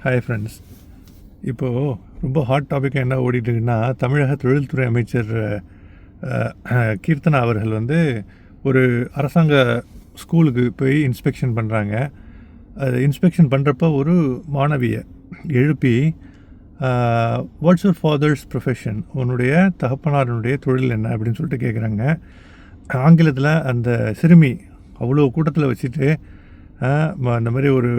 Hi friends. இப்போது ரொம்ப hot டாபிக்காக என்ன ஓடிட்டுருக்குன்னா, தமிழக தொழில்துறை அமைச்சர் கீர்த்தனா அவர்கள் ஒரு அரசாங்க ஸ்கூலுக்கு போய் இன்ஸ்பெக்ஷன் பண்ணுறாங்க. அது இன்ஸ்பெக்ஷன் பண்ணுறப்போ ஒரு மாணவியை எழுப்பி, வாட்ஸ் யுவர் ஃபாதர்ஸ் ப்ரொஃபஷன், உன்னுடைய தகப்பனாருடைய தொழில் என்ன அப்படின்னு சொல்லிட்டு கேட்குறாங்க. ஆங்கிலத்தில் அந்த சிறுமி அவ்வளோ கூட்டத்தில் வச்சுட்டு அந்த மாதிரி ஒரு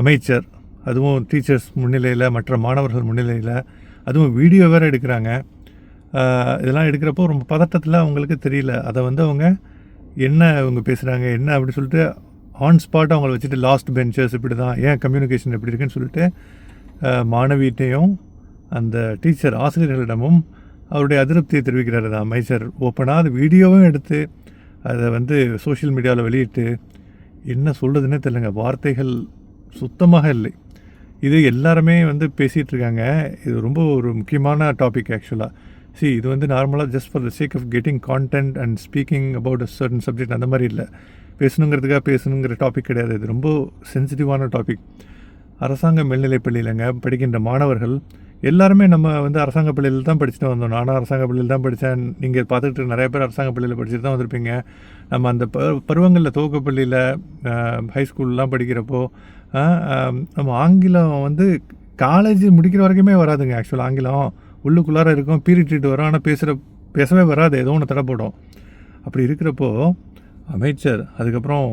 அமைச்சர், அதுவும் டீச்சர்ஸ் முன்னிலையில், மற்ற மாணவர்கள் முன்னிலையில், அதுவும் வீடியோ வேறு எடுக்கிறாங்க. இதெல்லாம் எடுக்கிறப்போ ரொம்ப பதட்டத்தில் அவங்களுக்கு தெரியல. அதை அவங்க என்ன இவங்க பேசுகிறாங்க என்ன அப்படின்னு சொல்லிட்டு ஆன் ஸ்பாட் அவங்கள வச்சுட்டு லாஸ்ட் பெஞ்சர்ஸ் இப்படி தான், ஏன் கம்யூனிகேஷன் எப்படி இருக்குன்னு சொல்லிட்டு மாணவியிட்டையும் அந்த டீச்சர் ஆசிரியர்களிடமும் அவருடைய அதிருப்தியை தெரிவிக்கிறார். அந்த அமைச்சர் ஓப்பனாக அது வீடியோவும் எடுத்து அதை சோஷியல் மீடியாவில் வெளியிட்டு என்ன சொல்கிறதுனே தெரியலங்க. வார்த்தைகள் சுத்தமாக இல்லை. இது எல்லாருமே பேசிகிட்டு இருக்காங்க. இது ரொம்ப ஒரு முக்கியமான டாபிக் ஆக்சுவலாக. இது நார்மலாக just for the sake of getting content and speaking about a certain subject அந்த மாதிரி இல்லை. பேசணுங்கிறதுக்காக பேசணுங்கிற டாபிக் கிடையாது. இது ரொம்ப சென்சிட்டிவான டாபிக். அரசாங்க மேல்நிலைப் பள்ளியிலங்க படிக்கின்ற மாணவர்கள் எல்லாருமே நம்ம அரசாங்க பள்ளியில் தான் படிச்சுட்டு வந்தோம். நானும் அரசாங்க பள்ளியில் தான் படித்தேன். நீங்கள் பார்த்துக்கிட்டு நிறைய பேர் அரசாங்க பள்ளியில் படிச்சுட்டு தான் வந்திருப்பீங்க. நம்ம அந்த பருவங்களில் துவக்கப்பள்ளியில் ஹைஸ்கூல்லாம் படிக்கிறப்போ நம்ம ஆங்கிலம் காலேஜ் முடிக்கிற வரைக்குமே வராதுங்க. ஆக்சுவலாக ஆங்கிலம் உள்ளுக்குள்ளார இருக்கும், பீரிட்டு வரும், ஆனால் பேசவே வராது, ஏதோ ஒன்று தடப்படும். அப்படி இருக்கிறப்போ அமைச்சர் அதுக்கப்புறம்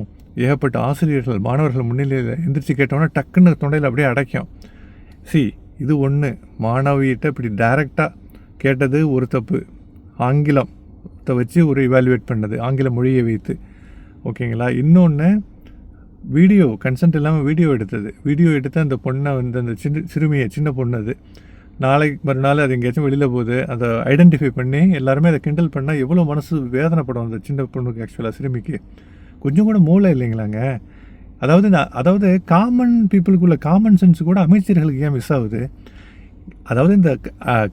ஏகப்பட்ட ஆசிரியர்கள் மாணவர்கள் முன்னிலையில் எந்திரிச்சு கேட்டோன்னா டக்குன்னு தொண்டையில் அப்படியே அடைக்கும். இது ஒன்று. மாணவியிட்ட இப்படி டைரெக்டாக கேட்டது ஒரு தப்பு. ஆங்கிலத்தை வச்சு ஒரு இவாலுவேட் பண்ணது, ஆங்கில மொழியை வைத்து. ஓகேங்களா? இன்னொன்று, வீடியோ கன்சென்ட் இல்லாமல் வீடியோ எடுத்து அந்த பொண்ணை அந்த சிறுமியை, சின்ன பொண்ணு அது, நாளைக்கு மறுநாள் அது எங்கேயாச்சும் வெளியில் போகுது, அதை ஐடென்டிஃபை பண்ணி எல்லாருமே அதை கிண்டல் பண்ணால் எவ்வளோ மனசு வேதனைப்படும் அந்த சின்ன பொண்ணுக்கு. ஆக்சுவலாக சிறுமிக்கு கொஞ்சம் கூட மூளை இல்லைங்களாங்க. அதாவது காமன் பீப்புளுக்குள்ள காமன் சென்ஸ் கூட அமைச்சர்களுக்கு ஏன் மிஸ் ஆகுது? அதாவது இந்த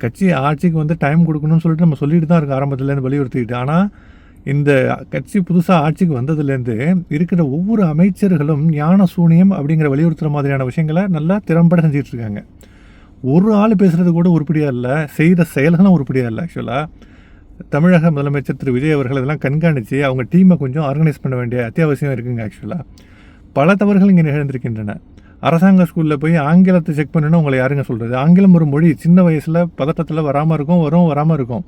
கட்சி ஆட்சிக்கு டைம் கொடுக்கணும்னு சொல்லிட்டு நம்ம சொல்லிட்டு தான் இருக்கோம் ஆரம்பத்துலேருந்து வலியுறுத்திக்கிட்டு. ஆனால் இந்த கட்சி புதுசாக ஆட்சிக்கு வந்ததுலேருந்து இருக்கிற ஒவ்வொரு அமைச்சர்களும் ஞான சூனியம் அப்படிங்கிற வலியுறுத்துகிற மாதிரியான விஷயங்களை நல்லா திறம்பட செஞ்சிட்ருக்காங்க. ஒரு ஆள் பேசுகிறது கூட உருப்படியாக இல்லை, செய்கிற செயல்களும் உருப்படியாக இல்லை. ஆக்சுவலாக தமிழக முதலமைச்சர் திரு விஜய் அவர்கள் இதெல்லாம் கண்காணித்து அவங்க டீமை கொஞ்சம் ஆர்கனைஸ் பண்ண வேண்டிய அத்தியாவசியம் இருக்குங்க. ஆக்சுவலாக பல தவறுகள் இங்கே நிகழ்ந்திருக்கின்றன. அரசாங்க ஸ்கூலில் போய் ஆங்கிலத்தை செக் பண்ணணும்னு உங்களை யாருங்க சொல்கிறது? ஆங்கிலம் ஒரு மொழி, சின்ன வயசில் பதட்டத்தில் வராமல் இருக்கும்.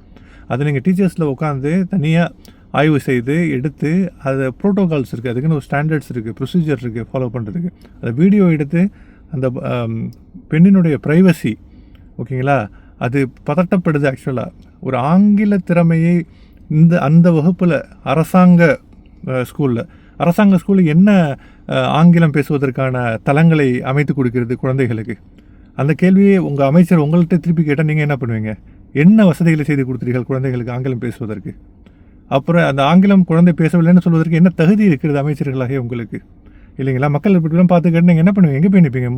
அது நீங்கள் டீச்சர்ஸில் உட்காந்து தனியாக ஆய்வு செய்து எடுத்து அது ப்ரோட்டோகால்ஸ் இருக்குது, அதுக்குன்னு ஒரு ஸ்டாண்டர்ட்ஸ் இருக்குது, ப்ரொசீஜர் இருக்குது ஃபாலோ பண்ணுறதுக்கு. அதை வீடியோ எடுத்து அந்த பெண்ணினுடைய ப்ரைவசி, ஓகேங்களா, அது பதட்டப்படுது. ஆக்சுவலாக ஒரு ஆங்கில திறமையை அந்த வகுப்பில் அரசாங்க ஸ்கூலில் என்ன ஆங்கிலம் பேசுவதற்கான தளங்களை அமைத்து கொடுக்கிறது குழந்தைகளுக்கு? அந்த கேள்வியை உங்கள் அமைச்சர் உங்கள்கிட்ட திருப்பி கேட்டால் நீங்கள் என்ன பண்ணுவீங்க? என்ன வசதிகளை செய்து கொடுத்துறீர்கள் குழந்தைகளுக்கு ஆங்கிலம் பேசுவதற்கு? அப்புறம் அந்த ஆங்கிலம் குழந்தை பேசவில்லைன்னு சொல்வதற்கு என்ன தகுதி இருக்கிறது அமைச்சர்களாக உங்களுக்கு? இல்லைங்களா? மக்கள் இப்படிலாம் பார்த்து கேட்டு நீங்கள் என்ன பண்ணுவீங்க? எங்கே போய் நிற்பீங்க?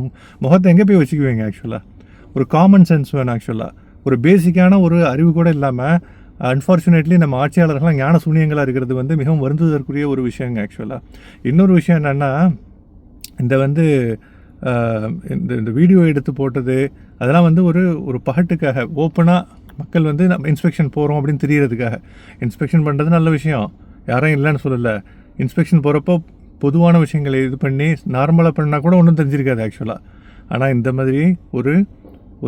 முகத்தை எங்கே போய் வச்சுக்குவீங்க? ஆக்சுவலாக ஒரு காமன் சென்ஸ் வேணும். ஆக்சுவலாக ஒரு பேசிக்கான ஒரு அறிவு கூட இல்லாமல் அன்ஃபார்ச்சுனேட்லி நம்ம ஆட்சியாளர்கள்லாம் ஞான சூனியங்களாக இருக்கிறது மிகவும் வருந்துவதற்குரிய ஒரு விஷயங்க. ஆக்சுவலாக இன்னொரு விஷயம் என்னென்னா, இந்த வீடியோ எடுத்து போட்டது அதெல்லாம் ஒரு பகட்டுக்காக, ஓப்பனாக மக்கள் நம்ம இன்ஸ்பெக்ஷன் போகிறோம் அப்படின்னு தெரியறதுக்காக இன்ஸ்பெக்ஷன் பண்ணுறது நல்ல விஷயம், யாரும் இல்லைன்னு சொல்லலை. இன்ஸ்பெக்ஷன் போகிறப்போ பொதுவான விஷயங்களை இது பண்ணி நார்மலாக பண்ணால் கூட ஒன்றும் தெரிஞ்சிருக்காது ஆக்சுவலாக. ஆனால் இந்த மாதிரி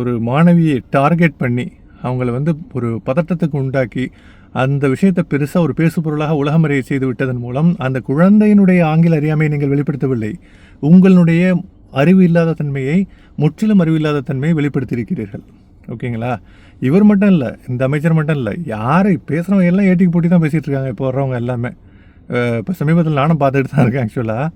ஒரு மாணவியை டார்கெட் பண்ணி அவங்கள ஒரு பதட்டத்துக்கு உண்டாக்கி அந்த விஷயத்தை பெருசாக ஒரு பேசு பொருளாக உலகமறிய செய்து விட்டதன் மூலம் அந்த குழந்தையினுடைய ஆங்கில அறியாமையை நீங்கள் வெளிப்படுத்தவில்லை, உங்களுடைய அறிவு இல்லாத தன்மையை, முற்றிலும் அறிவில்லாத தன்மையை வெளிப்படுத்தியிருக்கிறீர்கள். ஓகேங்களா? இவர் மட்டும் இல்லை, இந்த அமைச்சர் மட்டும் இல்லை, யார் பேசுகிறவங்க எல்லாம் ஏட்டிக்கு போட்டி தான் பேசிகிட்டு இருக்காங்க இப்போ வர்றவங்க எல்லாமே. இப்போ சமீபத்தில் நானும் பார்த்துட்டு தான் இருக்கேன். ஆக்சுவலாக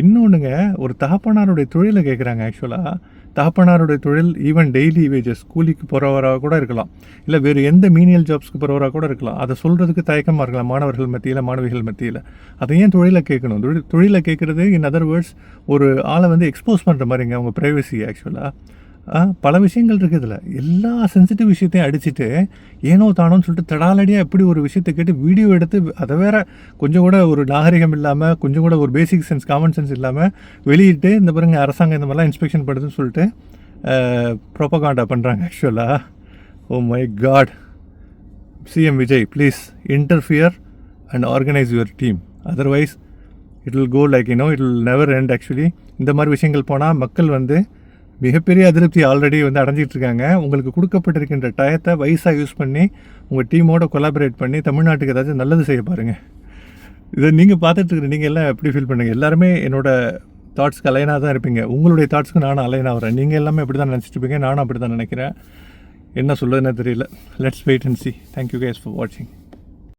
இன்னொன்றுங்க, ஒரு தகப்பனாருடைய தொழிலை கேட்குறாங்க. ஆக்சுவலாக தகப்பனாருடைய தொழில் ஈவன் டெய்லி வேஜஸ், கூலிக்கு போகிறவராக கூட இருக்கலாம், இல்லை வேறு எந்த மீனியல் ஜாப்ஸ்க்கு போகிறவராக கூட இருக்கலாம். அதை சொல்கிறதுக்கு தயக்கமாக இருக்கலாம் மாணவர்கள் மத்தியில், மாணவிகள் மத்தியில். அதை ஏன் தொழிலை கேட்கணும்? தொழிலை கேட்குறது இன் அதர் வேர்ட்ஸ் ஒரு ஆளை எக்ஸ்போஸ் பண்ணுற மாதிரிங்க அவங்க ப்ரைவசி. ஆக்சுவலாக பல விஷயங்கள் இருக்குது இதில். எல்லா சென்சிட்டிவ் விஷயத்தையும் அடிச்சுட்டு ஏனோ தானோன்னு சொல்லிட்டு தடாலடியாக எப்படி ஒரு விஷயத்தை கேட்டு வீடியோ எடுத்து அதை வேற கொஞ்சம் கூட ஒரு நாகரிகம் இல்லாமல், கொஞ்சம் கூட ஒரு பேசிக் சென்ஸ், காமன் சென்ஸ் இல்லாமல் வெளியிட்டு இந்த பாருங்க அரசாங்கம் இந்த மாதிரிலாம் இன்ஸ்பெக்ஷன் பண்ணுதுன்னு சொல்லிட்டு ப்ரோபகாண்டா பண்ணுறாங்க ஆக்சுவலாக. Oh my god. CM Vijay, please interfere and organise your team. Otherwise it will go like it will never end actually. இந்த மாதிரி விஷயங்கள் போனால் மக்கள் வந்து மிகப்பெரிய அதிருப்தி ஆல்ரெடி வந்து அடைஞ்சிட்டு இருக்காங்க. உங்களுக்கு கொடுக்கப்பட்டிருக்கின்ற டயத்தை வயசாக யூஸ் பண்ணி உங்கள் டீமோட கொலாபரேட் பண்ணி தமிழ்நாட்டுக்கு ஏதாச்சும் நல்லது செய்ய பாருங்கள். இதை நீங்கள் பார்த்துட்டு நீங்கள் எல்லாம் எப்படி ஃபீல் பண்ணுங்கள்? எல்லாருமே என்னோடய தாட்ஸ்க்கு அலைனாக தான் இருப்பீங்க. உங்களுடைய தாட்ஸ்க்கு நானும் அலைனாக வரேன். நீங்கள் எல்லாமே அப்படி தான் நினச்சிட்டு இருப்பீங்க, நானும் அப்படி தான் நினைக்கிறேன். என்ன சொல்லுதுன்னு தெரியல. Let's wait and see. Thank you guys for வாட்சிங்.